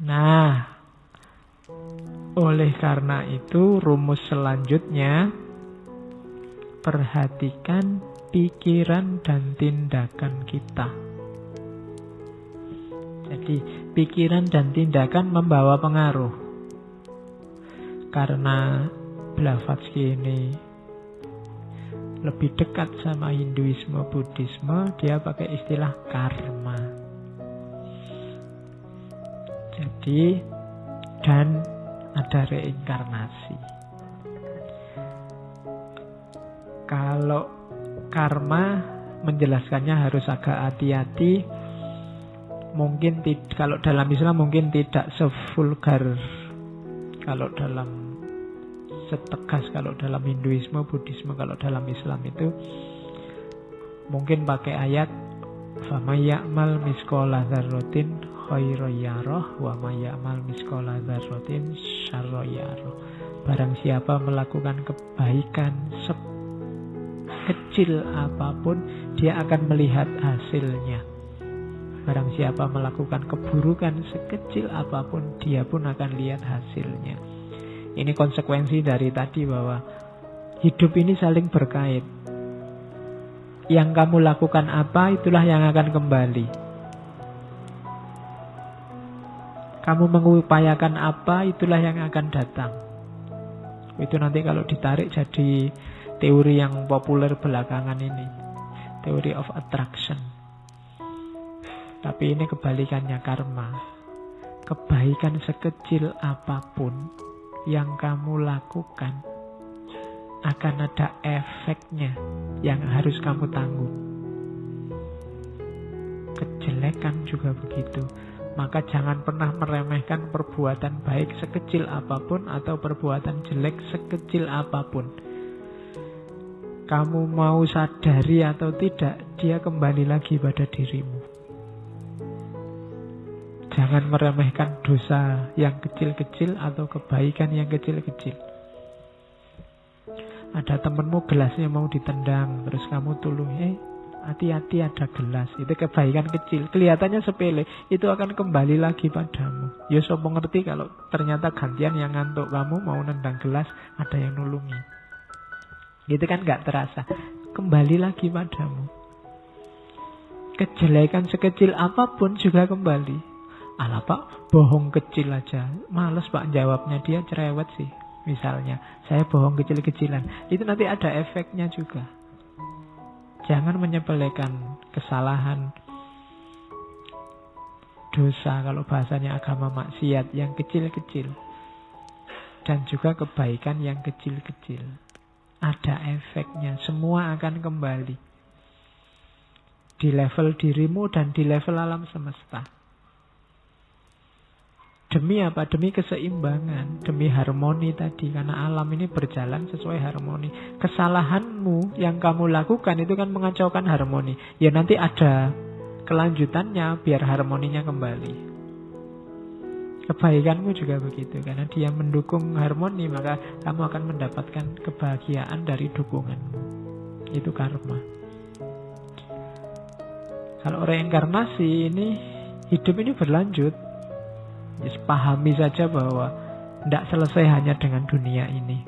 Nah, oleh karena itu rumus selanjutnya, perhatikan pikiran dan tindakan kita. Jadi pikiran dan tindakan membawa pengaruh. Karena Blavatsky ini lebih dekat sama Hinduisme, Buddhisme, dia pakai istilah karma. Jadi, dan ada reinkarnasi. Kalau karma menjelaskannya harus agak hati-hati. Mungkin kalau dalam Islam mungkin tidak sevulgar kalau dalam setegas kalau dalam Hinduisme, Buddhisme. Kalau dalam Islam itu mungkin pakai ayat faman ya'mal misqala dzarratin khairan yarah wa may ya'mal misqala dzarratin syarran yarah. Barang siapa melakukan kebaikan sekecil apapun, dia akan melihat hasilnya. Barang siapa melakukan keburukan sekecil apapun, dia pun akan lihat hasilnya. Ini konsekuensi dari tadi bahwa hidup ini saling berkait. Yang kamu lakukan apa, itulah yang akan kembali. Kamu mengupayakan apa, itulah yang akan datang. Itu nanti kalau ditarik jadi teori yang populer belakangan ini, Theory of Attraction. Tapi ini kebalikannya karma. Kebaikan sekecil apapun yang kamu lakukan akan ada efeknya yang harus kamu tanggung. Kejelekan juga begitu. Maka jangan pernah meremehkan perbuatan baik sekecil apapun atau perbuatan jelek sekecil apapun. Kamu mau sadari atau tidak, dia kembali lagi pada dirimu. Jangan meremehkan dosa yang kecil-kecil atau kebaikan yang kecil-kecil. Ada temenmu gelasnya mau ditendang, terus kamu tolong, hati-hati ada gelas. Itu kebaikan kecil, kelihatannya sepele, itu akan kembali lagi padamu. Ya sopo ngerti kalau ternyata gantian yang ngantuk, kamu mau nendang gelas, ada yang nulungi. Itu kan gak terasa, kembali lagi padamu. Kejelekan sekecil apapun juga kembali. Alah pak, bohong kecil aja, males pak jawabnya, dia cerewet sih. Misalnya, saya bohong kecil-kecilan, itu nanti ada efeknya juga. Jangan menyepelekan kesalahan, dosa, kalau bahasanya agama maksiat, yang kecil-kecil. Dan juga kebaikan yang kecil-kecil. Ada efeknya, semua akan kembali. Di level dirimu dan di level alam semesta. Demi apa? Demi keseimbangan, demi harmoni tadi. Karena alam ini berjalan sesuai harmoni. Kesalahanmu yang kamu lakukan itu kan mengacaukan harmoni. Ya nanti ada kelanjutannya biar harmoninya kembali. Kebaikanmu juga begitu. Karena dia mendukung harmoni, maka kamu akan mendapatkan kebahagiaan dari dukunganmu. Itu karma. Kalau reinkarnasi ini, hidup ini berlanjut. Just pahami saja bahwa tidak selesai hanya dengan dunia ini.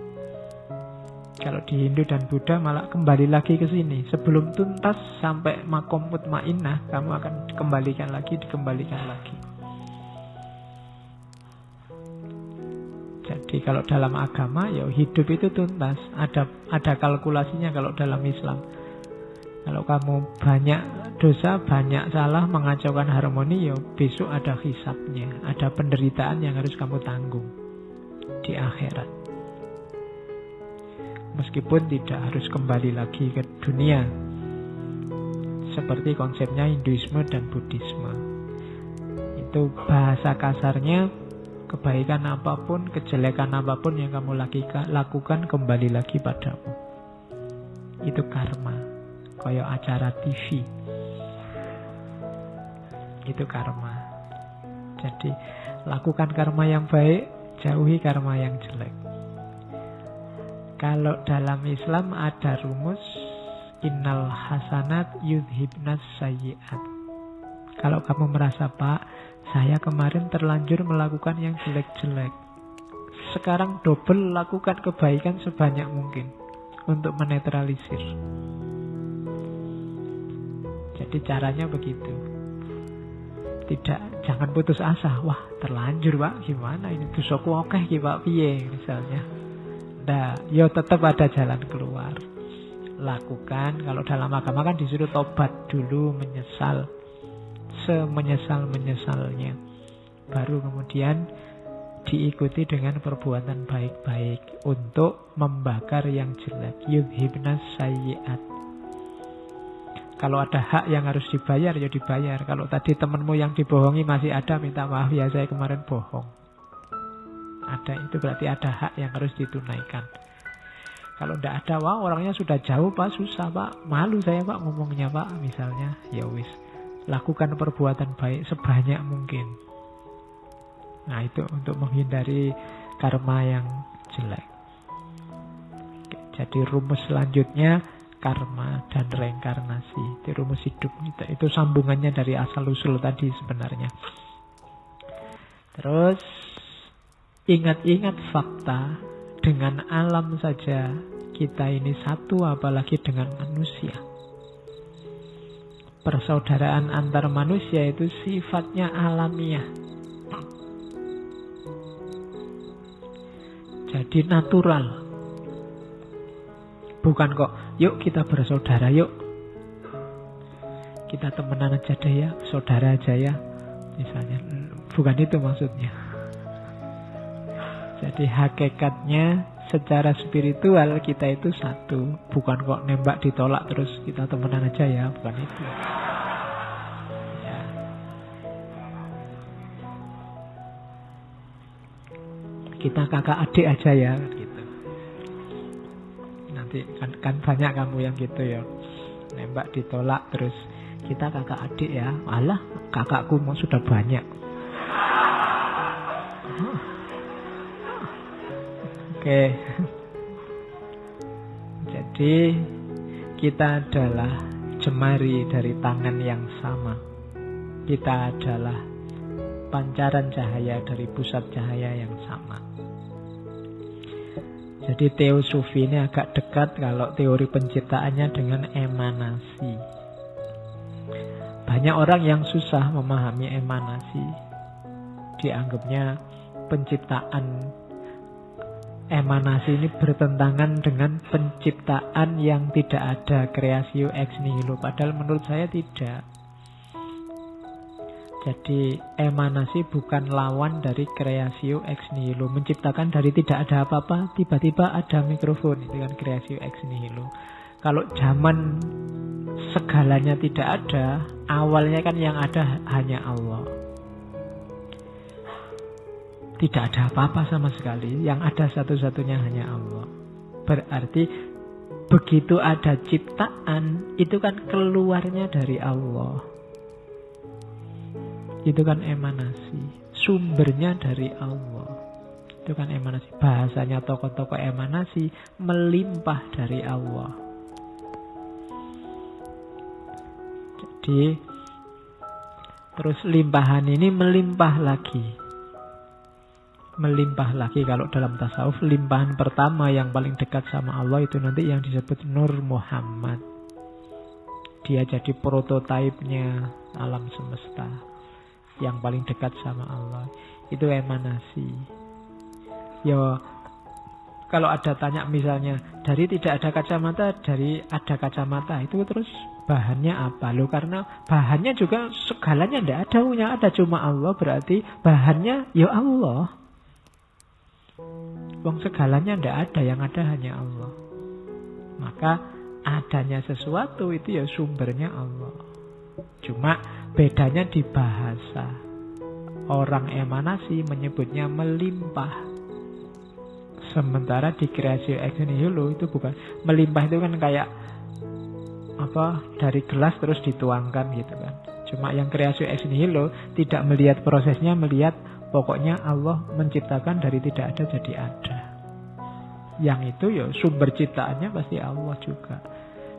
Kalau di Hindu dan Buddha malah kembali lagi ke sini. Sebelum tuntas sampai makom mutmainnah, kamu akan dikembalikan lagi. Jadi kalau dalam agama, ya hidup itu tuntas. Ada kalkulasinya kalau dalam Islam. Kalau kamu banyak dosa, banyak salah, mengacaukan harmoni, ya besok ada hisabnya. Ada penderitaan yang harus kamu tanggung di akhirat. Meskipun tidak harus kembali lagi ke dunia. Seperti konsepnya Hinduisme dan Buddhisme. Itu bahasa kasarnya, kebaikan apapun, kejelekan apapun yang kamu lakukan kembali lagi padamu. Itu karma. Kayak acara TV. Itu karma. Jadi lakukan karma yang baik, jauhi karma yang jelek. Kalau dalam Islam ada rumus innal hasanat yudhibnas sayyi'at. Kalau kamu merasa, Pak, saya kemarin terlanjur melakukan yang jelek-jelek, sekarang double lakukan kebaikan sebanyak mungkin untuk menetralisir. Jadi caranya begitu. Jangan putus asa. Wah, terlanjur, Pak, gimana ini? Dosaku akeh iki, Pak, piye misalnya. Nah, ya tetap ada jalan keluar. Lakukan. Kalau dalam agama kan disuruh tobat dulu, menyesal. Semenyesal-menyesalnya. Baru kemudian diikuti dengan perbuatan baik-baik untuk membakar yang jelek. Yudhibnas sayyi'at. Kalau ada hak yang harus dibayar, ya dibayar. Kalau tadi temanmu yang dibohongi masih ada, minta maaf ya, saya kemarin bohong. Ada, itu berarti ada hak yang harus ditunaikan. Kalau tidak ada, wah orangnya sudah jauh, Pak, susah, Pak, malu saya, Pak, ngomongnya, Pak, misalnya, ya wis, lakukan perbuatan baik sebanyak mungkin. Nah, itu untuk menghindari karma yang jelek. Oke, jadi rumus selanjutnya karma dan reinkarnasi. Itu rumus hidup. Itu sambungannya dari asal-usul tadi sebenarnya. Terus ingat-ingat fakta, dengan alam saja kita ini satu, apalagi dengan manusia. Persaudaraan antar manusia itu sifatnya alamiah. Jadi natural. Bukan kok, yuk kita bersaudara, yuk kita temenan aja deh ya, saudara aja ya, misalnya. Bukan itu maksudnya. Jadi hakikatnya secara spiritual kita itu satu. Bukan kok nembak ditolak terus kita temenan aja ya, bukan itu ya. Kita kakak adik aja ya, gitu. Nanti kan banyak kamu yang gitu ya, nembak ditolak terus kita kakak adik ya. Alah, kakakku mau sudah banyak. Oke. Jadi kita adalah jemari dari tangan yang sama. Kita adalah pancaran cahaya dari pusat cahaya yang sama. Jadi teosofi ini agak dekat kalau teori penciptaannya dengan emanasi. Banyak orang yang susah memahami emanasi. Dianggapnya penciptaan emanasi ini bertentangan dengan penciptaan yang tidak ada, creatio ex nihilo. Padahal menurut saya tidak. Jadi emanasi bukan lawan dari creatio ex nihilo. Menciptakan dari tidak ada apa-apa, tiba-tiba ada mikrofon, itu kan creatio ex nihilo. Kalau zaman segalanya tidak ada, awalnya kan yang ada hanya Allah. Tidak ada apa-apa sama sekali, yang ada satu-satunya hanya Allah. Berarti begitu ada ciptaan, itu kan keluarnya dari Allah. Itu kan emanasi, sumbernya dari Allah. Itu kan emanasi. Bahasanya tokoh-tokoh emanasi, melimpah dari Allah. Jadi terus limpahan ini melimpah lagi. Melimpah lagi. Kalau dalam tasawuf, limpahan pertama yang paling dekat sama Allah itu nanti yang disebut Nur Muhammad. Dia jadi prototipenya alam semesta, yang paling dekat sama Allah. Itu emanasi. Ya, kalau ada tanya misalnya, dari tidak ada kacamata, dari ada kacamata, itu terus bahannya apa? Loh, karena bahannya juga segalanya tidak ada, yang ada cuma Allah, berarti bahannya ya Allah. Wong segalanya tidak ada, yang ada hanya Allah. Maka adanya sesuatu itu ya sumbernya Allah. Cuma bedanya di bahasa. Orang emanasi menyebutnya melimpah. Sementara di creatio ex nihilo itu bukan. Melimpah itu kan kayak apa, dari gelas terus dituangkan gitu kan. Cuma yang creatio ex nihilo tidak melihat prosesnya, melihat pokoknya Allah menciptakan dari tidak ada jadi ada. Yang itu ya sumber ciptaannya pasti Allah juga.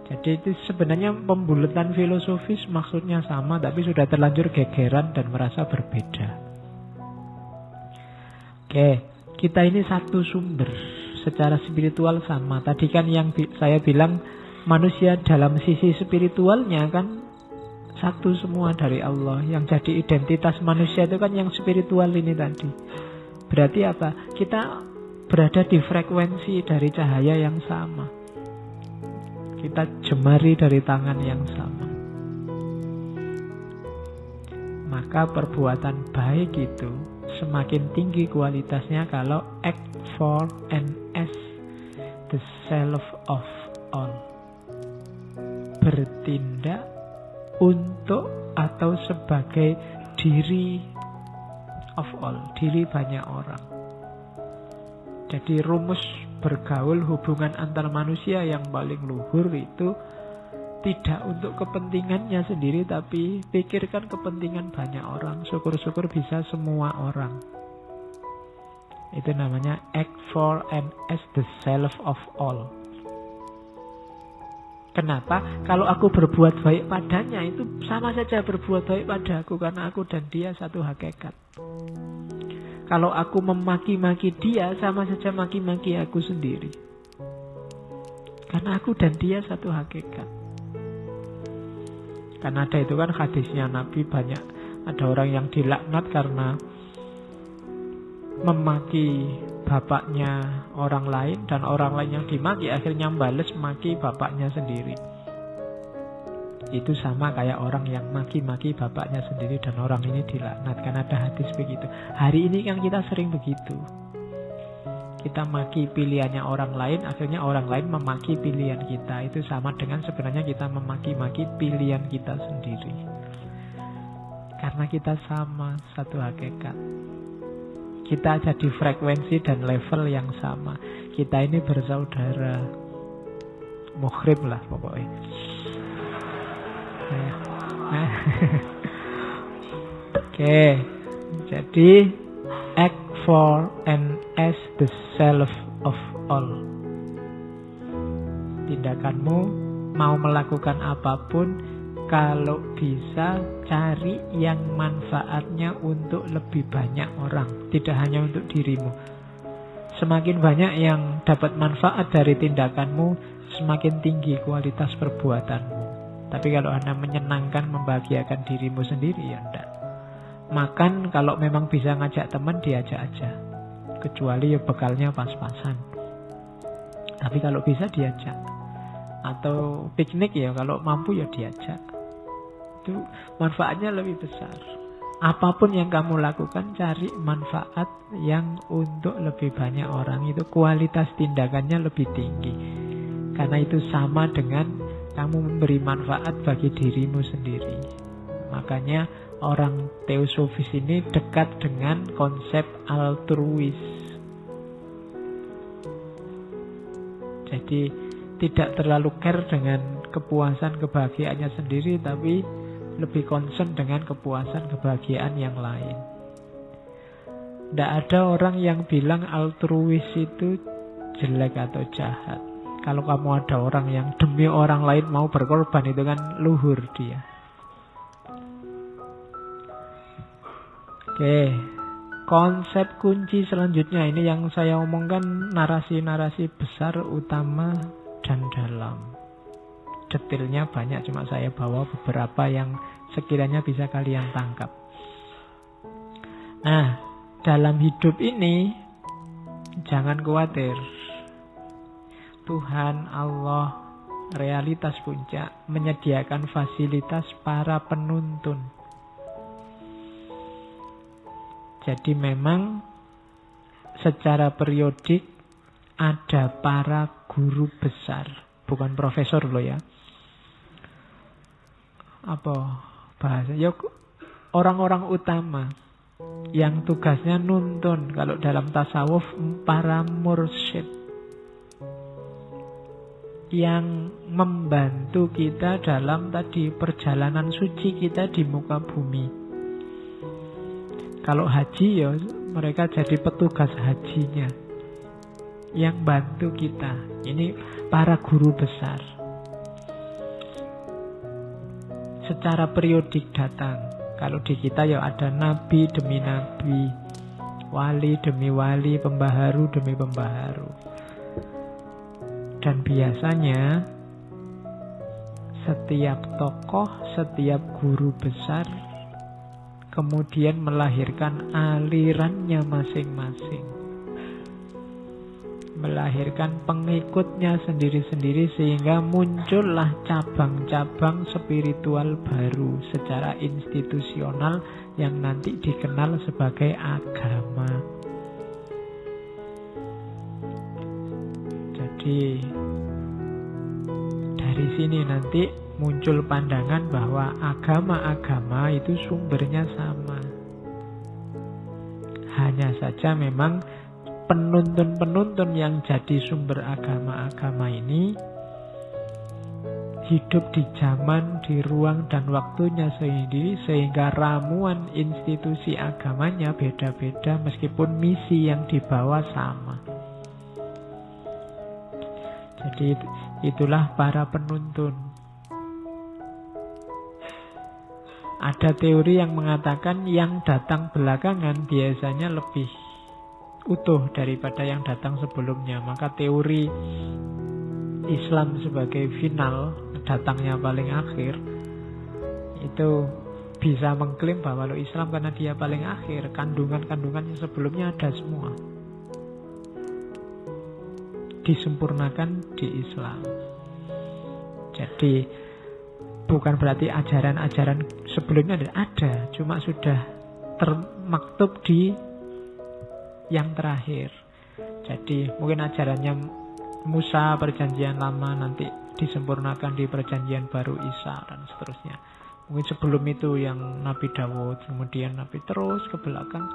Jadi itu sebenarnya pembulatan filosofis maksudnya sama, tapi sudah terlanjur gegeran dan merasa berbeda. Oke, kita ini satu sumber, secara spiritual sama. Tadi kan yang saya bilang manusia dalam sisi spiritualnya kan satu semua dari Allah. Yang jadi identitas manusia itu kan yang spiritual ini tadi. Berarti apa? Kita berada di frekuensi dari cahaya yang sama. Kita jemari dari tangan yang sama. Maka perbuatan baik itu semakin tinggi kualitasnya kalau act for and as the self of all. Bertindak untuk atau sebagai diri of all, diri banyak orang. Jadi rumus bergaul hubungan antar manusia yang paling luhur itu tidak untuk kepentingannya sendiri, tapi pikirkan kepentingan banyak orang. Syukur-syukur bisa semua orang. Itu namanya act for and as the self of all. Kenapa? Kalau aku berbuat baik padanya, itu sama saja berbuat baik padaku, karena aku dan dia satu hakikat. Kalau aku memaki-maki dia, sama saja maki-maki aku sendiri. Karena aku dan dia satu hakikat. Karena ada itu kan hadisnya Nabi, banyak ada orang yang dilaknat karena memaki bapaknya orang lain, dan orang lain yang dimaki akhirnya bales maki bapaknya sendiri. Itu sama kayak orang yang maki-maki bapaknya sendiri dan orang ini dilaknat. Kan ada hadis begitu. Hari ini kan kita sering begitu. Kita maki pilihannya orang lain, akhirnya orang lain memaki pilihan kita. Itu sama dengan sebenarnya kita memaki-maki pilihan kita sendiri. Karena kita sama, satu hakikat. Kita ada di frekuensi dan level yang sama. Kita ini bersaudara. Muhrim lah pokoknya. Oke, jadi act for and as the self of all. Tindakanmu mau melakukan apapun, kalau bisa cari yang manfaatnya untuk lebih banyak orang, tidak hanya untuk dirimu. Semakin banyak yang dapat manfaat dari tindakanmu, semakin tinggi kualitas perbuatanmu. Tapi kalau Anda menyenangkan, membahagiakan dirimu sendiri, ya enggak. Makan kalau memang bisa ngajak teman, diajak aja. Kecuali ya bekalnya pas-pasan. Tapi kalau bisa diajak. Atau piknik ya, kalau mampu ya diajak. Itu manfaatnya lebih besar. Apapun yang kamu lakukan, cari manfaat yang untuk lebih banyak orang. Itu kualitas tindakannya lebih tinggi. Karena itu sama dengan kamu memberi manfaat bagi dirimu sendiri. Makanya orang teosofis ini dekat dengan konsep altruis. Jadi tidak terlalu care dengan kepuasan kebahagiaannya sendiri, tapi lebih concern dengan kepuasan kebahagiaan yang lain. Tidak ada orang yang bilang altruis itu jelek atau jahat. Kalau kamu ada orang yang demi orang lain mau berkorban, itu kan luhur dia. Oke, konsep kunci selanjutnya ini yang saya omongkan narasi-narasi besar, utama, dan dalam. Detailnya banyak, cuma saya bawa beberapa yang sekiranya bisa kalian tangkap. Nah, dalam hidup ini jangan khawatir. Tuhan, Allah, realitas puncak menyediakan fasilitas para penuntun. Jadi memang secara periodik ada para guru besar, bukan profesor loh ya. Apa bahasa? Ya, orang-orang utama yang tugasnya nuntun. Kalau dalam tasawuf, para mursyid yang membantu kita dalam tadi perjalanan suci kita di muka bumi. Kalau haji ya mereka jadi petugas hajinya yang bantu kita. Ini para guru besar. secara periodik datang. Kalau di kita ya ada nabi demi nabi, wali demi wali, pembaharu demi pembaharu. Dan biasanya setiap tokoh, setiap guru besar kemudian melahirkan alirannya masing-masing, melahirkan pengikutnya sendiri-sendiri, sehingga muncullah cabang-cabang spiritual baru secara institusional yang nanti dikenal sebagai agama. Jadi dari sini nanti muncul pandangan bahwa agama-agama itu sumbernya sama. Hanya saja memang penuntun-penuntun yang jadi sumber agama-agama ini hidup di zaman, di ruang dan waktunya sendiri, sehingga ramuan institusi agamanya beda-beda meskipun misi yang dibawa sama. Jadi itulah para penuntun. Ada teori yang mengatakan yang datang belakangan biasanya lebih utuh daripada yang datang sebelumnya. Maka teori Islam sebagai final, datangnya paling akhir, itu bisa mengklaim bahwa Islam karena dia paling akhir, kandungan-kandungannya sebelumnya ada semua, disempurnakan di Islam. Jadi bukan berarti ajaran-ajaran sebelumnya ada, cuma sudah termaktub di yang terakhir. Jadi mungkin ajarannya Musa perjanjian lama nanti disempurnakan di perjanjian baru Isa dan seterusnya. Mungkin sebelum itu yang Nabi Dawud, kemudian Nabi terus ke belakang,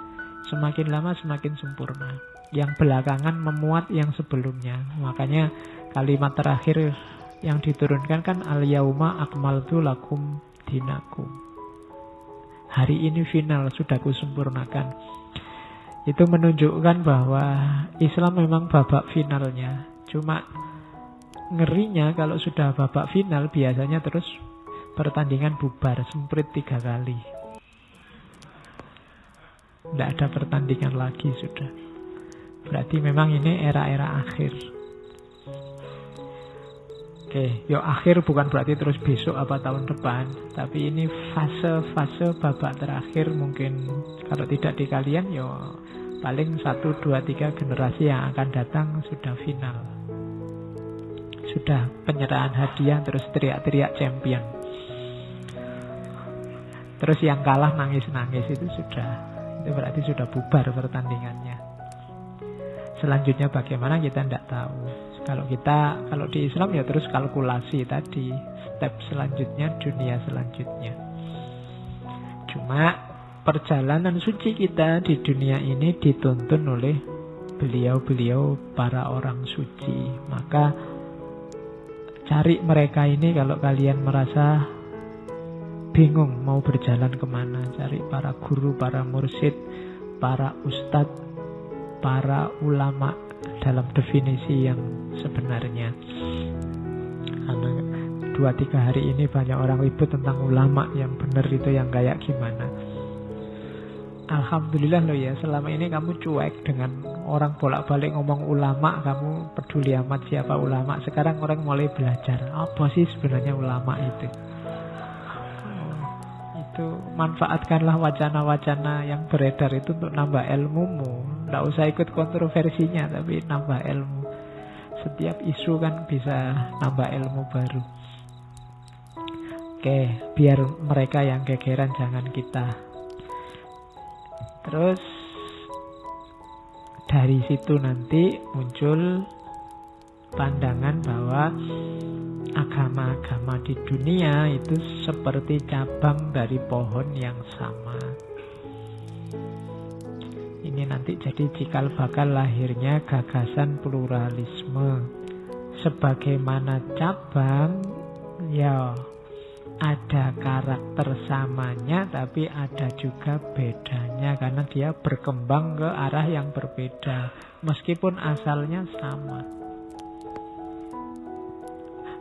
semakin lama semakin sempurna. Yang belakangan memuat yang sebelumnya. Makanya kalimat terakhir yang diturunkan kan al-yauma akmaltu lakum dinakum. Hari ini final, sudah kusempurnakan. Itu menunjukkan bahwa Islam memang babak finalnya. Cuma ngerinya kalau sudah babak final biasanya terus pertandingan bubar, semprit 3 kali. Tidak ada pertandingan lagi sudah. Berarti memang ini era-era akhir. Oke, yuk akhir bukan berarti terus besok apa tahun depan, tapi ini fase-fase babak terakhir. Mungkin kalau tidak di kalian, yo paling 1, 2, 3 generasi yang akan datang sudah final. Sudah penyerahan hadiah terus teriak-teriak champion. Terus yang kalah nangis-nangis itu berarti sudah bubar pertandingannya. Selanjutnya bagaimana kita tidak tahu. Kalau di Islam ya terus kalkulasi tadi, step selanjutnya, dunia selanjutnya. Cuma perjalanan suci kita di dunia ini dituntun oleh beliau-beliau para orang suci. Maka cari mereka ini kalau kalian merasa bingung mau berjalan kemana. Cari para guru, para mursyid, para ustadz, para ulama dalam definisi yang sebenarnya. Karena 2-3 hari ini banyak orang ribut tentang ulama, yang benar itu yang kayak gimana. Alhamdulillah loh ya, selama ini kamu cuek dengan orang bolak-balik ngomong ulama, kamu peduli amat siapa ulama. Sekarang orang mulai belajar, apa sih sebenarnya ulama itu. Itu manfaatkanlah wacana-wacana yang beredar itu untuk nambah ilmumu. Nggak usah ikut kontroversinya, tapi nambah ilmu. Setiap isu kan bisa nambah ilmu baru. Oke, biar mereka yang gegeran, jangan kita. Terus dari situ nanti muncul pandangan bahwa agama-agama di dunia itu seperti cabang dari pohon yang sama. Ini nanti jadi cikal bakal lahirnya gagasan pluralisme. Sebagaimana cabang, ya ada karakter samanya, tapi ada juga bedanya karena dia berkembang ke arah yang berbeda meskipun asalnya sama.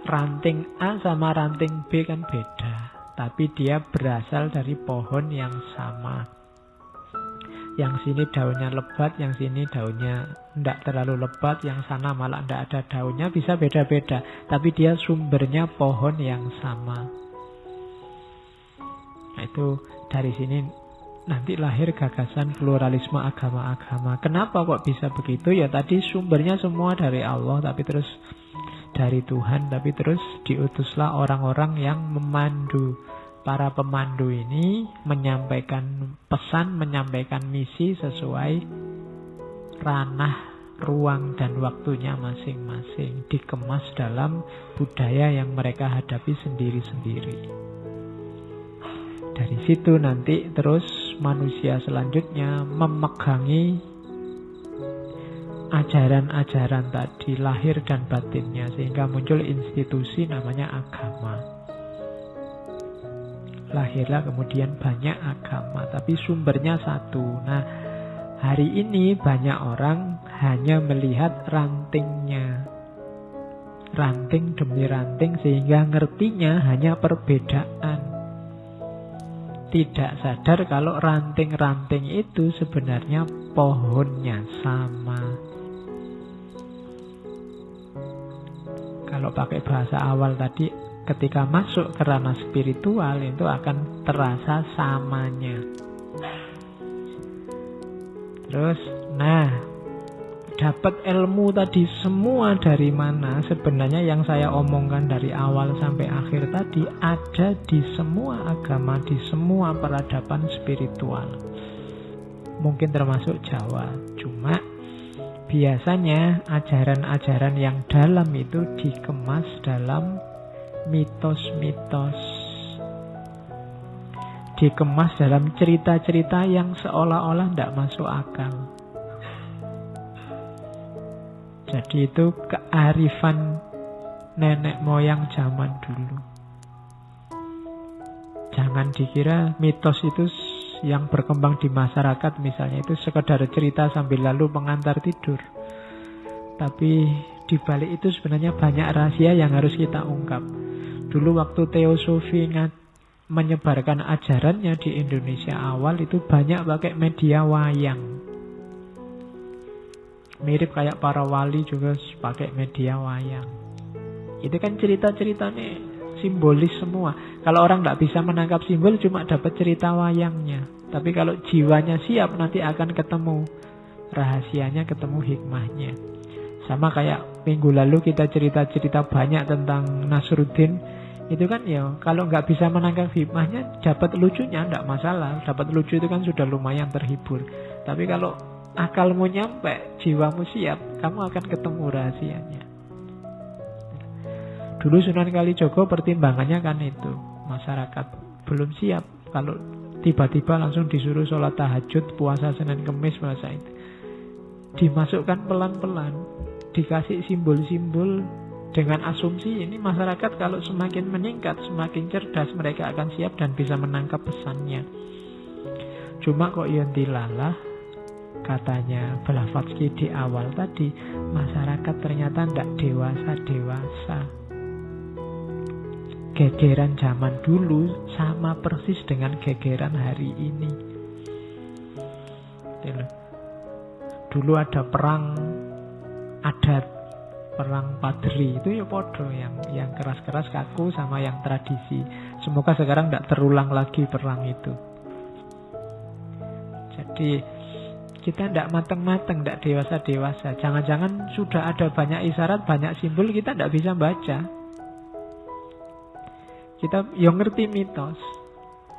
Ranting A sama ranting B kan beda, tapi dia berasal dari pohon yang sama. Yang sini daunnya lebat, yang sini daunnya tidak terlalu lebat, yang sana malah tidak ada daunnya, bisa beda-beda. Tapi dia sumbernya pohon yang sama. Nah, itu dari sini nanti lahir gagasan pluralisme agama-agama. Kenapa kok bisa begitu? Ya tadi sumbernya semua dari Allah, tapi terus dari Tuhan, tapi terus diutuslah orang-orang yang memandu. Para pemandu ini menyampaikan pesan, menyampaikan misi sesuai ranah, ruang, dan waktunya masing-masing. Dikemas dalam budaya yang mereka hadapi sendiri-sendiri. Dari situ nanti terus manusia selanjutnya memegangi ajaran-ajaran tadi, lahir dan batinnya, sehingga muncul institusi namanya agama. Lahirlah kemudian banyak agama, tapi sumbernya satu. Nah, hari ini banyak orang hanya melihat rantingnya, ranting demi ranting, sehingga ngertinya hanya perbedaan. Tidak sadar kalau ranting-ranting itu sebenarnya pohonnya sama. Kalau pakai bahasa awal tadi, ketika masuk ke ranah spiritual itu akan terasa samanya. Terus, nah, dapat ilmu tadi semua dari mana? Sebenarnya yang saya omongkan dari awal sampai akhir tadi ada di semua agama, di semua peradaban spiritual. Mungkin termasuk Jawa. Cuma biasanya ajaran-ajaran yang dalam itu dikemas dalam mitos-mitos, dikemas dalam cerita-cerita yang seolah-olah tidak masuk akal. Jadi itu kearifan nenek moyang zaman dulu. Jangan dikira mitos itu yang berkembang di masyarakat misalnya itu sekedar cerita sambil lalu pengantar tidur. Tapi di balik itu sebenarnya banyak rahasia yang harus kita ungkap. Dulu waktu Teosofi menyebarkan ajarannya di Indonesia awal itu banyak pakai media wayang. Mirip kayak para wali juga pakai media wayang. Itu kan cerita-ceritanya simbolis semua. Kalau orang tidak bisa menangkap simbol cuma dapat cerita wayangnya. Tapi kalau jiwanya siap nanti akan ketemu rahasianya, ketemu hikmahnya. Sama kayak minggu lalu kita cerita-cerita banyak tentang Nasruddin. Itu kan ya kalau nggak bisa menangkap hikmahnya, dapat lucunya tidak masalah. Dapat lucu itu kan sudah lumayan terhibur. Tapi kalau akalmu nyampe, jiwamu siap, kamu akan ketemu rahasianya. Dulu Sunan Kalijogo pertimbangannya kan itu, masyarakat belum siap kalau tiba-tiba langsung disuruh sholat tahajud, puasa Senin Kemis, masa itu dimasukkan pelan-pelan, dikasih simbol-simbol dengan asumsi ini masyarakat kalau semakin meningkat, semakin cerdas, mereka akan siap dan bisa menangkap pesannya. Cuma kok yang dilalah, katanya Blavatsky di awal tadi, masyarakat ternyata tidak dewasa-dewasa. Gegeran zaman dulu sama persis dengan gegeran hari ini. Dulu ada perang adat, perang padri, itu ya podo, yang keras-keras kaku sama yang tradisi. Semoga sekarang tidak terulang lagi perang itu. Jadi kita tidak matang-matang, tidak dewasa-dewasa. Jangan-jangan sudah ada banyak isyarat, banyak simbol, kita tidak bisa baca. Kita yang ngerti mitos,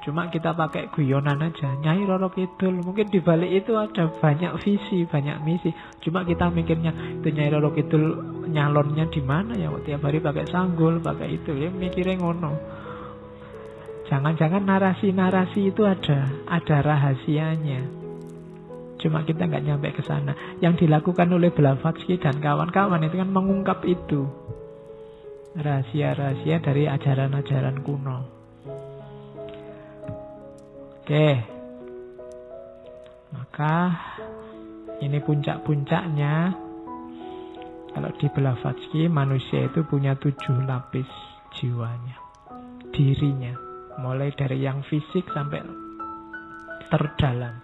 cuma kita pakai guyonan aja. Nyai Roro Kidul, mungkin di balik itu ada banyak visi, banyak misi. Cuma kita mikirnya itu Nyai Roro Kidul nyalonnya di mana ya? Tiap hari pakai sanggul, pakai itu, ya mikirnya ngono. Jangan-jangan narasi-narasi itu ada rahasianya. Cuma kita nggak nyampe ke sana. Yang dilakukan oleh Blavatsky dan kawan-kawan itu kan mengungkap itu. Rahasia-rahasia dari ajaran-ajaran kuno. Oke. Maka ini puncak-puncaknya. Kalau di Blavatsky manusia itu punya 7 lapis jiwanya, dirinya. mulai dari yang fisik sampai terdalam.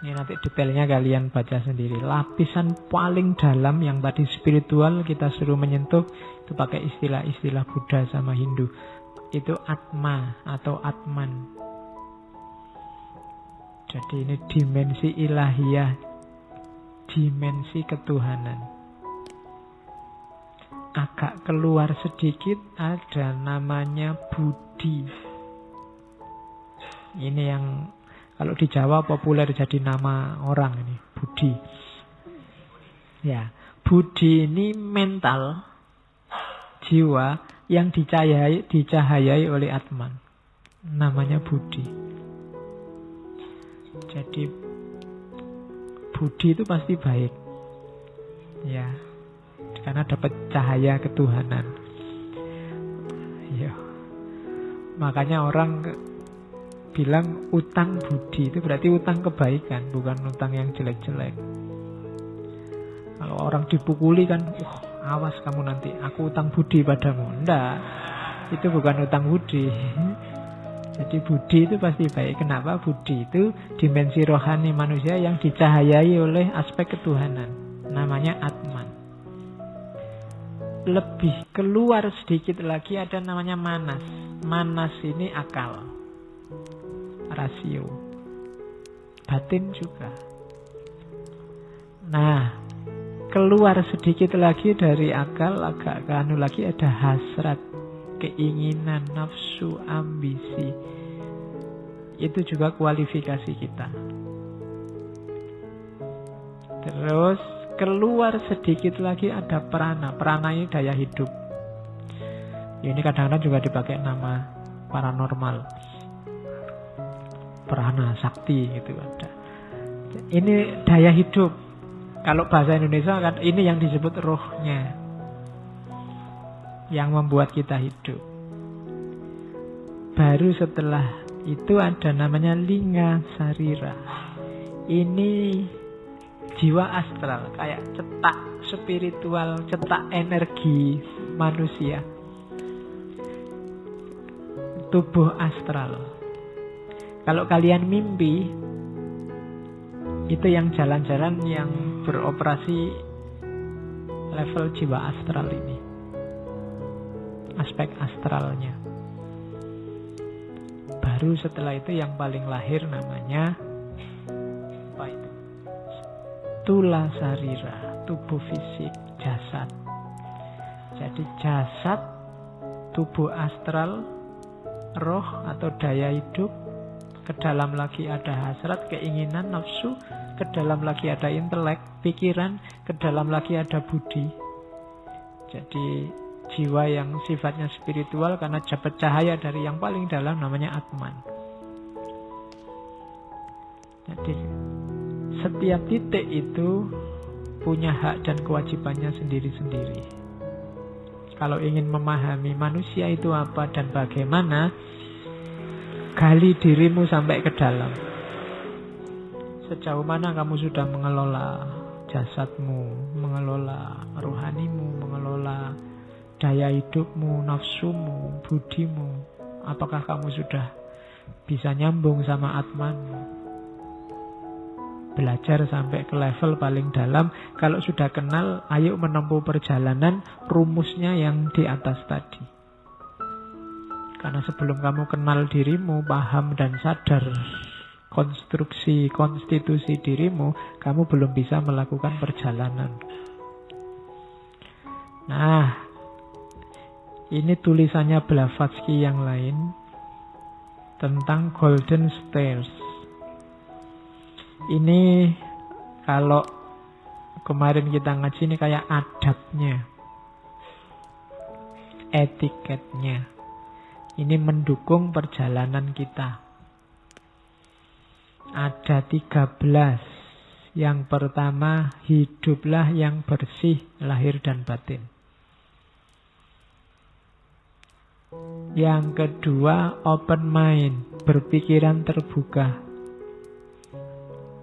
Ini nanti detailnya kalian baca sendiri. Lapisan paling dalam yang tadi spiritual kita suruh menyentuh, itu pakai istilah-istilah Buddha sama Hindu. Itu Atma atau Atman. Jadi ini dimensi ilahiyah, dimensi ketuhanan. Agak keluar sedikit ada namanya Budi. Ini yang kalau di Jawa populer jadi nama orang ini, Budi. Ya, Budi ini mental, jiwa yang dicahayai oleh Atman. Namanya Budi. Jadi Budi itu pasti baik. Ya, karena dapat cahaya ketuhanan. Ya. Makanya orang bilang utang budi itu berarti utang kebaikan, bukan utang yang jelek-jelek. Kalau orang dipukuli kan, awas kamu nanti, aku utang budi padamu. Enggak, itu bukan utang budi. Jadi budi itu pasti baik. Kenapa? Budi itu dimensi rohani manusia yang dicahayai oleh aspek ketuhanan. Namanya Atman. Lebih keluar sedikit lagi ada namanya manas. Manas ini akal, rasio, batin juga. Nah, keluar sedikit lagi dari akal, agak ke anu lagi ada hasrat, keinginan, nafsu, ambisi. Itu juga kualifikasi kita. Terus keluar sedikit lagi ada prana. Prana ini daya hidup. Ini kadang-kadang juga dipakai nama paranormal. Prana, sakti gitu ada. Ini daya hidup. Kalau bahasa Indonesia kan ini yang disebut rohnya, yang membuat kita hidup. Baru setelah itu ada namanya linga sarira. Ini jiwa astral, kayak cetak spiritual, cetak energi manusia. Tubuh astral. Kalau kalian mimpi, itu yang jalan-jalan yang beroperasi level jiwa astral ini. Aspek astralnya. Baru setelah itu yang paling lahir namanya apa itu? Tula sarira, tubuh fisik, jasad. Jadi jasad, tubuh astral, roh atau daya hidup. Ke dalam lagi ada hasrat, keinginan, nafsu. Ke dalam lagi ada intelek, pikiran. Ke dalam lagi ada budi. Jadi jiwa yang sifatnya spiritual karena dapat cahaya dari yang paling dalam namanya Atman. Jadi setiap titik itu punya hak dan kewajibannya sendiri-sendiri. Kalau ingin memahami manusia itu apa dan bagaimana, gali dirimu sampai ke dalam. Sejauh mana kamu sudah mengelola jasadmu, mengelola rohanimu, mengelola daya hidupmu, nafsumu, budimu. Apakah kamu sudah bisa nyambung sama Atmanmu? Belajar sampai ke level paling dalam. Kalau sudah kenal, ayo menempuh perjalanan rumusnya yang di atas tadi. Karena sebelum kamu kenal dirimu, paham dan sadar konstruksi, konstitusi dirimu, kamu belum bisa melakukan perjalanan. Nah, ini tulisannya Blavatsky yang lain tentang Golden Stairs. Ini kalau kemarin kita ngaji ini kayak adabnya, etiketnya. Ini mendukung perjalanan kita. Ada 13. Yang pertama, hiduplah yang bersih lahir dan batin. Yang kedua, open mind, berpikiran terbuka.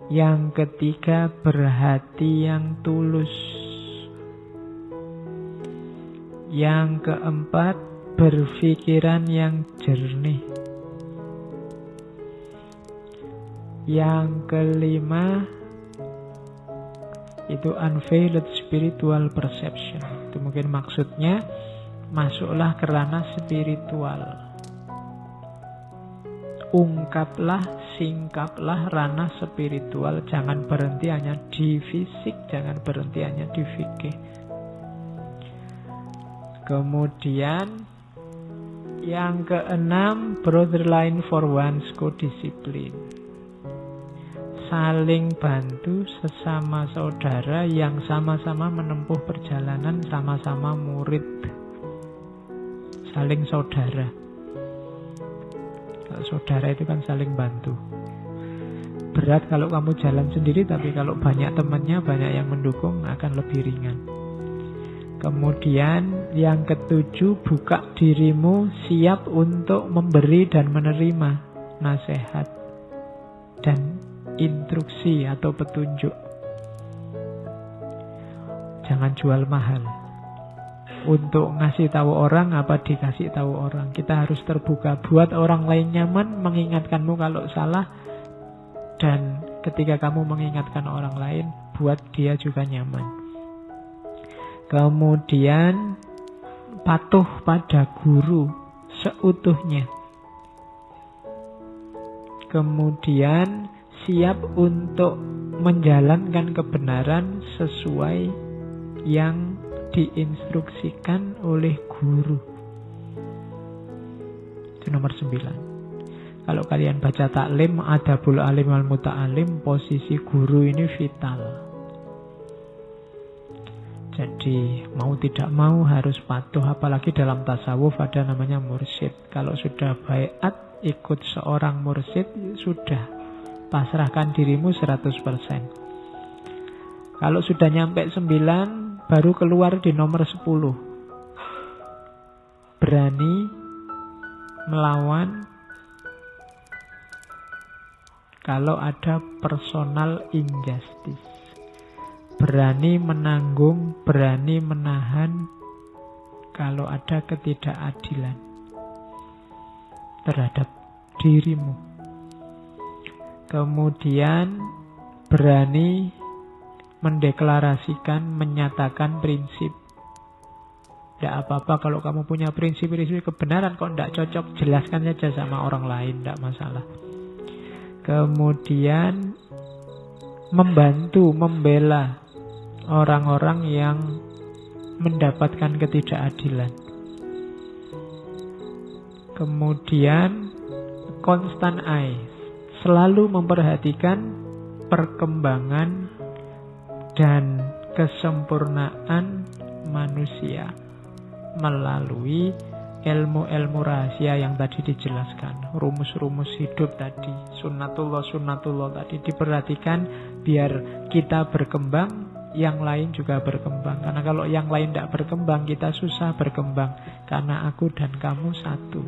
Yang ketiga, berhati yang tulus. Yang keempat, berpikiran yang jernih. Yang kelima itu unveiled spiritual perception. Itu mungkin maksudnya masuklah ke ranah spiritual. Ungkaplah, singkaplah ranah spiritual. Jangan berhenti hanya di fisik, jangan berhenti hanya di fikih. Kemudian yang keenam, borderline for one's co-discipline. Saling bantu sesama saudara yang sama-sama menempuh perjalanan, sama-sama murid. Saling saudara. Kalau saudara itu kan saling bantu. Berat kalau kamu jalan sendiri, tapi kalau banyak temannya, banyak yang mendukung, akan lebih ringan. Kemudian yang ketujuh, buka dirimu siap untuk memberi dan menerima nasihat dan instruksi atau petunjuk. Jangan jual mahal. Untuk ngasih tahu orang apa dikasih tahu orang. Kita harus terbuka. Buat orang lain nyaman, mengingatkanmu kalau salah. Dan ketika kamu mengingatkan orang lain, buat dia juga nyaman. Kemudian patuh pada guru seutuhnya. Kemudian siap untuk menjalankan kebenaran sesuai yang diinstruksikan oleh guru. Itu nomor 9. Kalau kalian baca taklim, adabul alim wal muta'alim, posisi guru ini vital. Jadi mau tidak mau harus patuh, apalagi dalam tasawuf ada namanya mursyid. Kalau sudah baiat ikut seorang mursyid, sudah pasrahkan dirimu 100%. Kalau sudah nyampe 9, baru keluar di nomor 10. Berani melawan kalau ada personal injustice. Berani menanggung, berani menahan kalau ada ketidakadilan terhadap dirimu. Kemudian berani mendeklarasikan, menyatakan prinsip. Tidak apa-apa kalau kamu punya prinsip-prinsip kebenaran, kok tidak cocok, jelaskan saja sama orang lain, tidak masalah. Kemudian membantu, membela orang-orang yang mendapatkan ketidakadilan. Kemudian constant eye, selalu memperhatikan perkembangan dan kesempurnaan manusia melalui ilmu-ilmu rahasia yang tadi dijelaskan, rumus-rumus hidup tadi, sunnatullah tadi diperhatikan biar kita berkembang, yang lain juga berkembang. Karena kalau yang lain tidak berkembang, kita susah berkembang, karena aku dan kamu satu.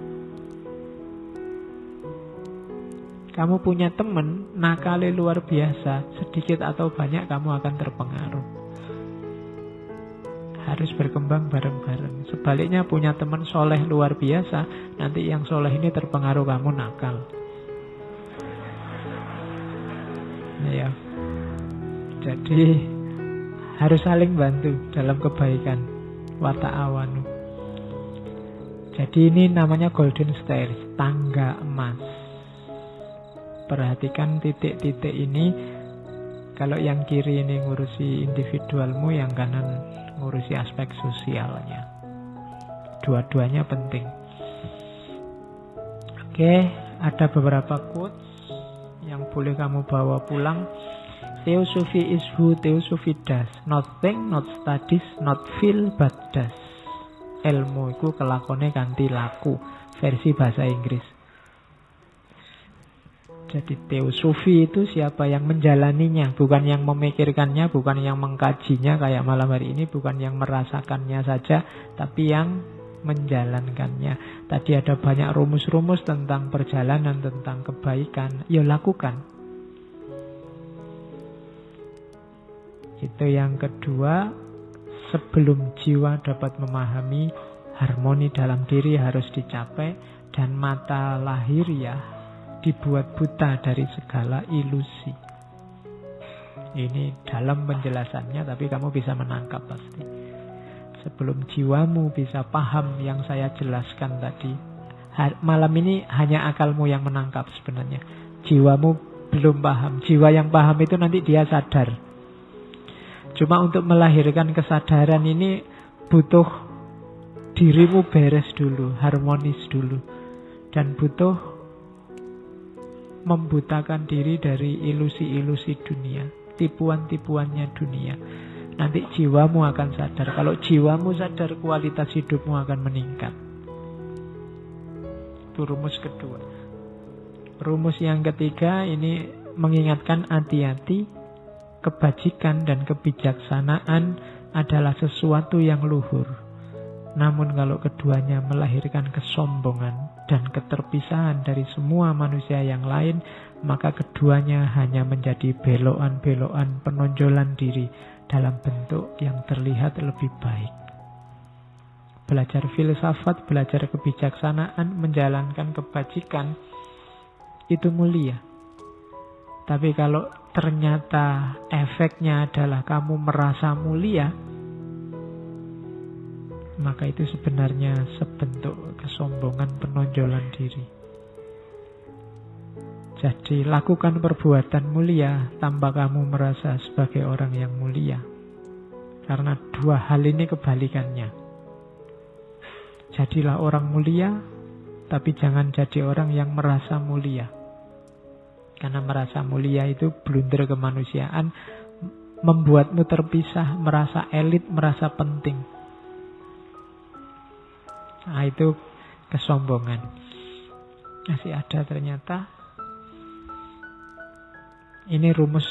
Kamu punya teman nakal luar biasa, sedikit atau banyak kamu akan terpengaruh. Harus berkembang bareng-bareng. Sebaliknya punya teman soleh luar biasa, nanti yang soleh ini terpengaruh kamu nakal. Ya. Jadi harus saling bantu dalam kebaikan. Wa ta'awanu. Jadi ini namanya golden stairs, tangga emas. Perhatikan titik-titik ini. Kalau yang kiri ini ngurusi individualmu, yang kanan ngurusi aspek sosialnya. Dua-duanya penting. Oke, ada beberapa quotes yang boleh kamu bawa pulang. Theosophy is who theosophy does. Not think, not studies, not feel, but does. Ilmu itu kelakone kanthi laku. Versi bahasa Inggris. Jadi teosofi itu siapa yang menjalaninya, bukan yang memikirkannya, bukan yang mengkajinya kayak malam hari ini, bukan yang merasakannya saja, tapi yang menjalankannya. Tadi ada banyak rumus-rumus tentang perjalanan, tentang kebaikan. Ya lakukan. Itu yang kedua. Sebelum jiwa dapat memahami, Harmoni dalam diri harus dicapai, dan mata lahiriah dibuat buta dari segala ilusi. Ini dalam penjelasannya, tapi kamu bisa menangkap pasti. Sebelum jiwamu bisa paham yang saya jelaskan tadi, malam ini hanya akalmu yang menangkap sebenarnya. Jiwamu belum paham. Jiwa yang paham itu nanti dia sadar. Cuma untuk melahirkan kesadaran ini butuh dirimu beres dulu, harmonis dulu. Dan butuh membutakan diri dari ilusi-ilusi dunia, tipuan-tipuannya dunia. Nanti jiwamu akan sadar. Kalau jiwamu sadar, kualitas hidupmu akan meningkat. Itu rumus kedua. Rumus yang ketiga ini mengingatkan hati-hati. Kebajikan dan kebijaksanaan adalah sesuatu yang luhur. Namun kalau keduanya melahirkan kesombongan dan keterpisahan dari semua manusia yang lain, maka keduanya hanya menjadi belokan-belokan penonjolan diri dalam bentuk yang terlihat lebih baik. Belajar filsafat, belajar kebijaksanaan, menjalankan kebajikan, itu mulia. Tapi kalau ternyata efeknya adalah kamu merasa mulia, maka itu sebenarnya sebentuk kesombongan, penonjolan diri. Jadi lakukan perbuatan mulia tanpa kamu merasa sebagai orang yang mulia. Karena dua hal ini kebalikannya. Jadilah orang mulia, tapi jangan jadi orang yang merasa mulia. Karena merasa mulia itu blunder kemanusiaan, membuatmu terpisah, merasa elit, merasa penting. Nah, itu kesombongan. Masih ada ternyata. Ini rumus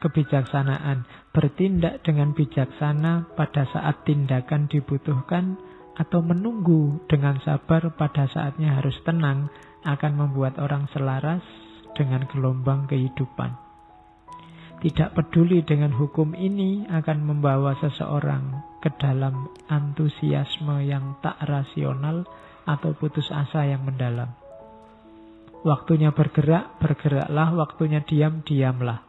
kebijaksanaan. Bertindak dengan bijaksana pada saat tindakan dibutuhkan, atau menunggu dengan sabar pada saatnya harus tenang, akan membuat orang selaras dengan gelombang kehidupan. Tidak peduli dengan hukum ini akan membawa seseorang ke dalam antusiasme yang tak rasional atau putus asa yang mendalam. Waktunya bergerak, bergeraklah. Waktunya diam, diamlah.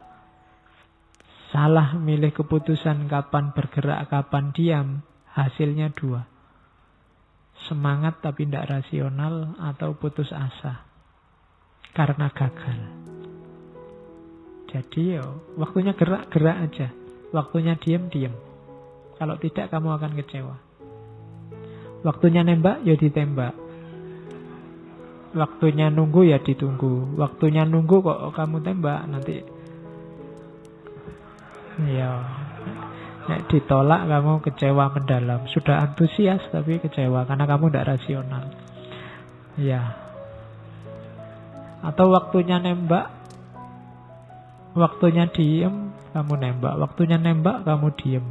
Salah milih keputusan kapan bergerak, kapan diam, hasilnya dua. Semangat tapi tidak rasional, atau putus asa karena gagal. Jadi waktunya gerak, gerak aja. Waktunya diam, diam. Kalau tidak, kamu akan kecewa. Waktunya nembak, ya ditembak. Waktunya nunggu, ya ditunggu. Waktunya nunggu kok kamu tembak, nanti ya ditolak, kamu kecewa mendalam. Sudah antusias tapi kecewa karena kamu tidak rasional. Ya. Atau waktunya nembak, waktunya diem, kamu nembak. Waktunya nembak, kamu diem.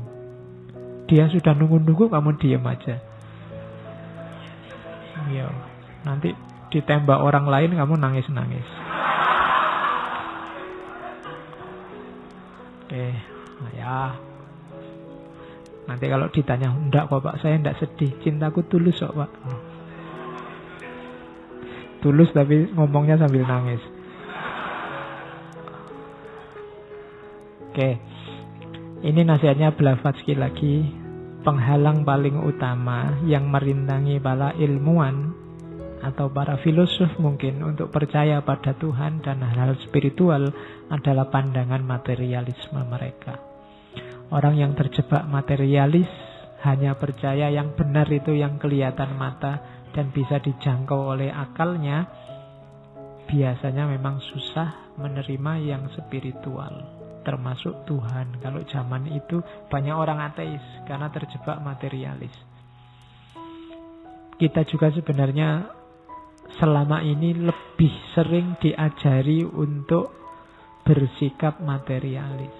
Dia sudah nunggu-nunggu, kamu diem aja. Ya. Nanti ditembak orang lain, kamu nangis-nangis. Oke, nah ya. Nanti kalau ditanya, enggak kok Pak, saya enggak sedih. Cintaku tulus kok Pak. Tulus tapi ngomongnya sambil nangis. Oke. Ini nasihatnya Blavatsky lagi. Penghalang paling utama yang merintangi para ilmuwan atau para filosof mungkin untuk percaya pada Tuhan dan hal-hal spiritual adalah pandangan materialisme mereka. Orang yang terjebak materialis hanya percaya yang benar itu yang kelihatan mata dan bisa dijangkau oleh akalnya, biasanya memang susah menerima yang spiritual, termasuk Tuhan. Kalau zaman itu banyak orang ateis karena terjebak materialis. Kita juga sebenarnya selama ini lebih sering diajari untuk bersikap materialis.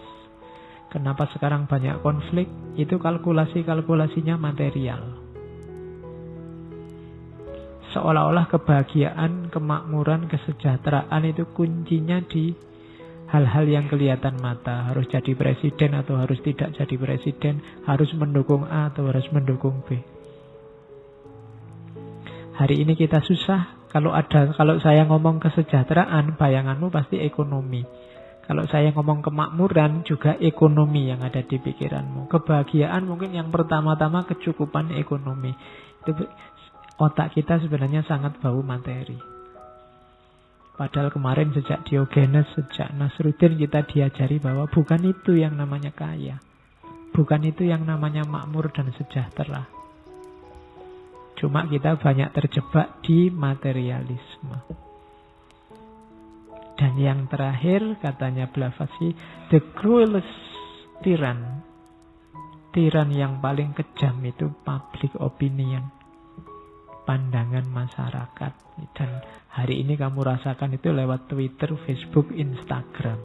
Kenapa sekarang banyak konflik? Itu kalkulasinya material. Seolah-olah kebahagiaan, kemakmuran, kesejahteraan itu kuncinya di hal-hal yang kelihatan mata. Harus jadi presiden atau harus tidak jadi presiden, harus mendukung A atau harus mendukung B. Hari ini kita susah. Kalau saya ngomong kesejahteraan, bayanganmu pasti ekonomi. Kalau saya ngomong kemakmuran, juga ekonomi yang ada di pikiranmu. Kebahagiaan mungkin yang pertama-tama kecukupan ekonomi. Itu otak kita sebenarnya sangat bau materi. Padahal kemarin sejak Diogenes, sejak Nasruddin kita diajari bahwa bukan itu yang namanya kaya. Bukan itu yang namanya makmur dan sejahtera. Cuma kita banyak terjebak di materialisme. Dan yang terakhir, katanya Blavatsky, the cruelest tyrann. Tiran yang paling kejam itu public opinion. Pandangan masyarakat. Dan hari ini kamu rasakan itu lewat Twitter, Facebook, Instagram.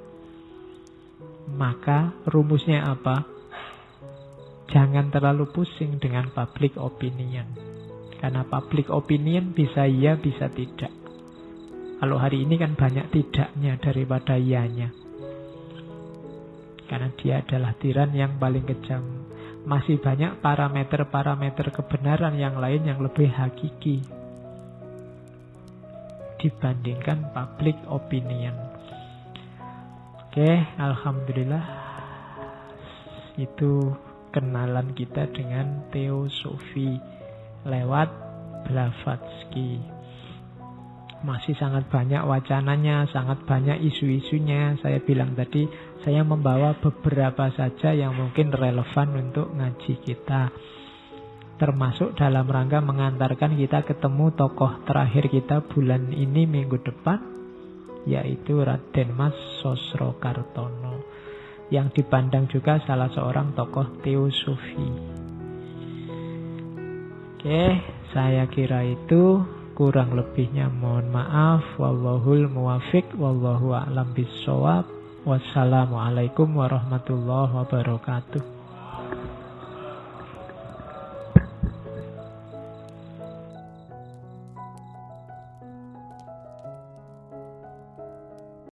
Maka rumusnya apa? Jangan terlalu pusing dengan public opinion. Karena public opinion bisa iya, bisa tidak. Kalau hari ini kan banyak tidaknya daripada iyanya. Karena dia adalah tiran yang paling kejam. Masih banyak parameter-parameter kebenaran yang lain yang lebih hakiki dibandingkan public opinion. Oke, alhamdulillah. Itu kenalan kita dengan teosofi lewat Blavatsky. Masih sangat banyak wacananya, sangat banyak isu-isunya. Saya bilang tadi, saya membawa beberapa saja yang mungkin relevan untuk ngaji kita. Termasuk dalam rangka mengantarkan kita ketemu tokoh terakhir kita bulan ini minggu depan, yaitu Raden Mas Sosrokartono, yang dipandang juga salah seorang tokoh teosofi. Oke, saya kira itu. Kurang lebihnya mohon maaf. Wallahul muwafiq, wallahu a'lam bissawab. Wassalamualaikum warahmatullahi wabarakatuh.